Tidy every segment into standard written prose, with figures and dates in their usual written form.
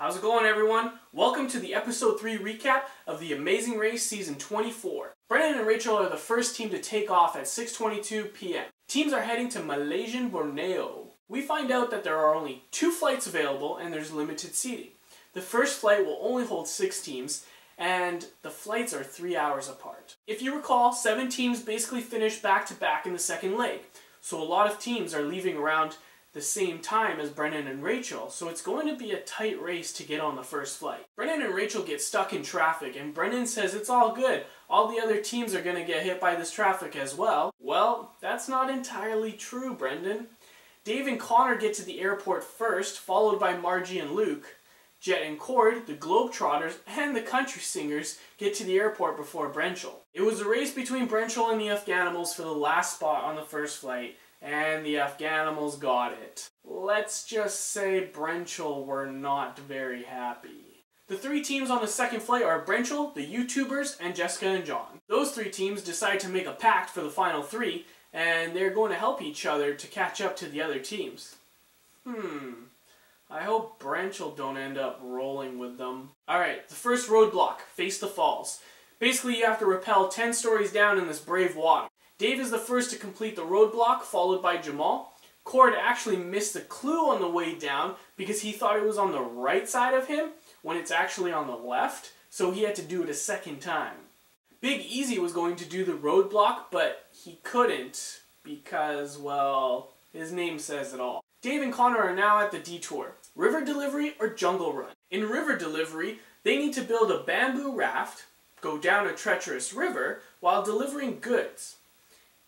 How's it going, everyone? Welcome to the episode 3 recap of the Amazing Race season 24. Brennan and Rachel are the first team to take off at 6:22 p.m. Teams are heading to Malaysia Borneo. We find out that there are only 2 flights available and there's limited seating. The first flight will only hold 6 teams and the flights are 3 hours apart. If you recall, 7 teams basically finished back-to-back in the second leg. So a lot of teams are leaving around the same time as Brennan and Rachel, so it's going to be a tight race to get on the first flight. Brennan and Rachel get stuck in traffic and Brennan says it's all good. All the other teams are going to get hit by this traffic as well. Well, that's not entirely true, Brendan. Dave and Connor get to the airport first, followed by Margie and Luke. Jet and Cord, the Globetrotters, and the Country Singers get to the airport before Brenchel. It was a race between Brenchel and the Afghanimals for the last spot on the first flight, and the Afghanimals got it. Let's just say Brenchel were not very happy. The 3 teams on the second flight are Brenchel, the YouTubers, and Jessica and John. Those 3 teams decide to make a pact for the final 3, and they're going to help each other to catch up to the other teams. I hope Brenchel don't end up rolling with them. Alright, the first roadblock, Face the Falls. Basically, you have to rappel 10 stories down in this brave water. Dave is the first to complete the roadblock, followed by Jamal. Cord actually missed the clue on the way down because he thought it was on the right side of him when it's actually on the left, so he had to do it a second time. Big Easy was going to do the roadblock, but he couldn't because, well, his name says it all. Dave and Connor are now at the detour. River Delivery or Jungle Run. In River Delivery, they need to build a bamboo raft, go down a treacherous river, while delivering goods.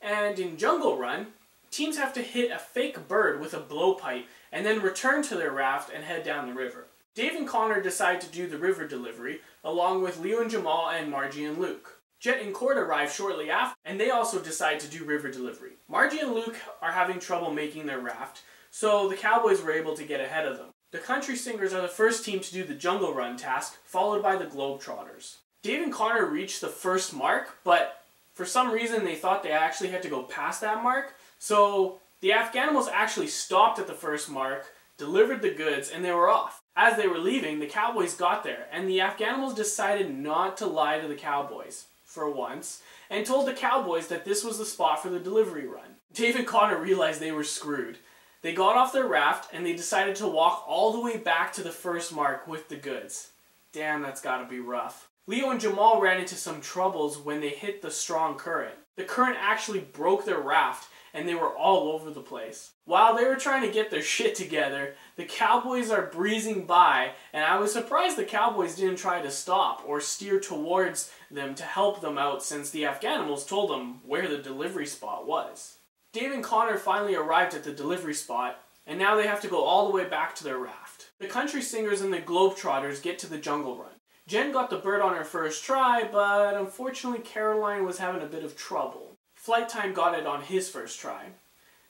And in Jungle Run, teams have to hit a fake bird with a blowpipe and then return to their raft and head down the river. Dave and Connor decide to do the River Delivery, along with Leo and Jamal and Margie and Luke. Jet and Cord arrive shortly after, and they also decide to do River Delivery. Margie and Luke are having trouble making their raft, so the Cowboys were able to get ahead of them. The Country Singers are the first team to do the Jungle Run task, followed by the Globetrotters. Dave and Connor reached the first mark, but for some reason they thought they actually had to go past that mark, so the Afghanimals actually stopped at the first mark, delivered the goods, and they were off. As they were leaving, the Cowboys got there, and the Afghanimals decided not to lie to the Cowboys, for once, and told the Cowboys that this was the spot for the delivery run. Dave and Connor realized they were screwed. They got off their raft, and they decided to walk all the way back to the first mark with the goods. Damn, that's gotta be rough. Leo and Jamal ran into some troubles when they hit the strong current. The current actually broke their raft, and they were all over the place. While they were trying to get their shit together, the Cowboys are breezing by, and I was surprised the Cowboys didn't try to stop or steer towards them to help them out since the Afghanimals told them where the delivery spot was. Dave and Connor finally arrived at the delivery spot, and now they have to go all the way back to their raft. The Country Singers and the Globetrotters get to the Jungle Run. Jen got the bird on her first try, but unfortunately Caroline was having a bit of trouble. Flight Time got it on his first try.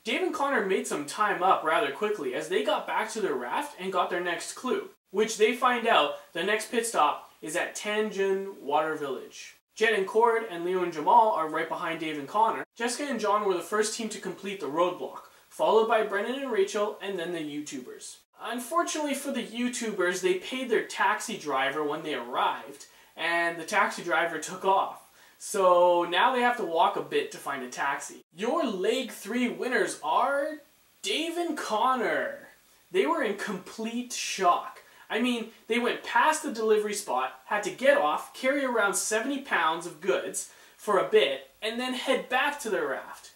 Dave and Connor made some time up rather quickly as they got back to their raft and got their next clue, which they find out the next pit stop is at Tanjun Water Village. Jet and Cord and Leo and Jamal are right behind Dave and Connor. Jessica and John were the first team to complete the roadblock, followed by Brennan and Rachel and then the YouTubers. Unfortunately for the YouTubers, they paid their taxi driver when they arrived, and the taxi driver took off. So now they have to walk a bit to find a taxi. Your Leg 3 winners are Dave and Connor. They were in complete shock. I mean, they went past the delivery spot, had to get off, carry around 70 pounds of goods for a bit, and then head back to their raft.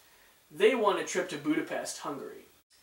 They won a trip to Budapest, Hungary.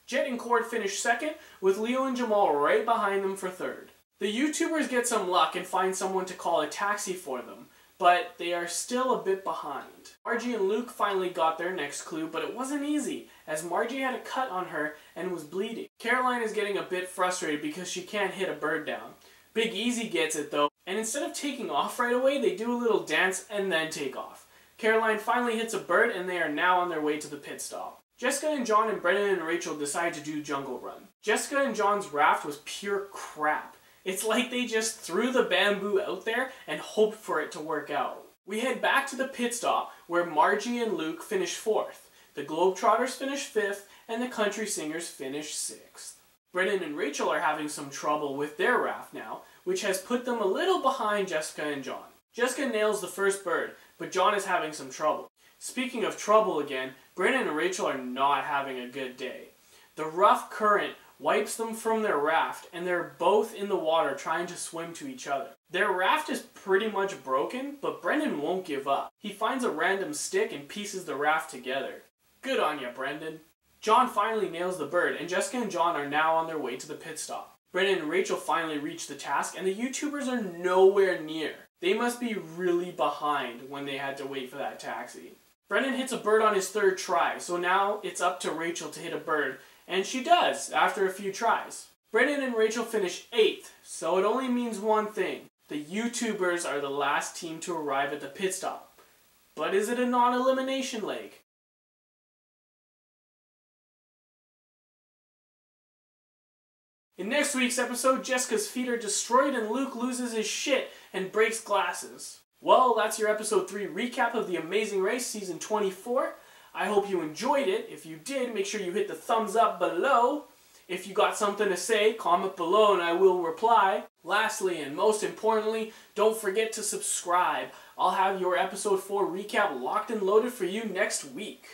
Jet and Cord finished second, with Leo and Jamal right behind them for third. The YouTubers get some luck and find someone to call a taxi for them, but they are still a bit behind. Margie and Luke finally got their next clue, but it wasn't easy, as Margie had a cut on her and was bleeding. Caroline is getting a bit frustrated because she can't hit a bird down. Big Easy gets it though, and instead of taking off right away, they do a little dance and then take off. Caroline finally hits a bird and they are now on their way to the pit stop. Jessica and John and Brennan and Rachel decide to do Jungle Run. Jessica and John's raft was pure crap. It's like they just threw the bamboo out there and hoped for it to work out. We head back to the pit stop where Margie and Luke finish 4th. The Globetrotters finish 5th and the Country Singers finish 6th. Brennan and Rachel are having some trouble with their raft now, which has put them a little behind Jessica and John. Jessica nails the first bird, but John is having some trouble. Speaking of trouble again, Brennan and Rachel are not having a good day. The rough current wipes them from their raft, and they're both in the water trying to swim to each other. Their raft is pretty much broken, but Brendan won't give up. He finds a random stick and pieces the raft together. Good on ya, Brendan. John finally nails the bird, and Jessica and John are now on their way to the pit stop. Brendan and Rachel finally reach the task, and the YouTubers are nowhere near. They must be really behind when they had to wait for that taxi. Brendan hits a bird on his third try, so now it's up to Rachel to hit a bird, and she does after a few tries. Brendan and Rachel finish 8th, so it only means one thing. The YouTubers are the last team to arrive at the pit stop. But is it a non-elimination leg? In next week's episode, Jessica's feet are destroyed and Luke loses his shit and breaks glasses. Well, that's your episode 3 recap of The Amazing Race Season 24. I hope you enjoyed it. If you did, make sure you hit the thumbs up below. If you got something to say, comment below and I will reply. Lastly, and most importantly, don't forget to subscribe. I'll have your episode 4 recap locked and loaded for you next week.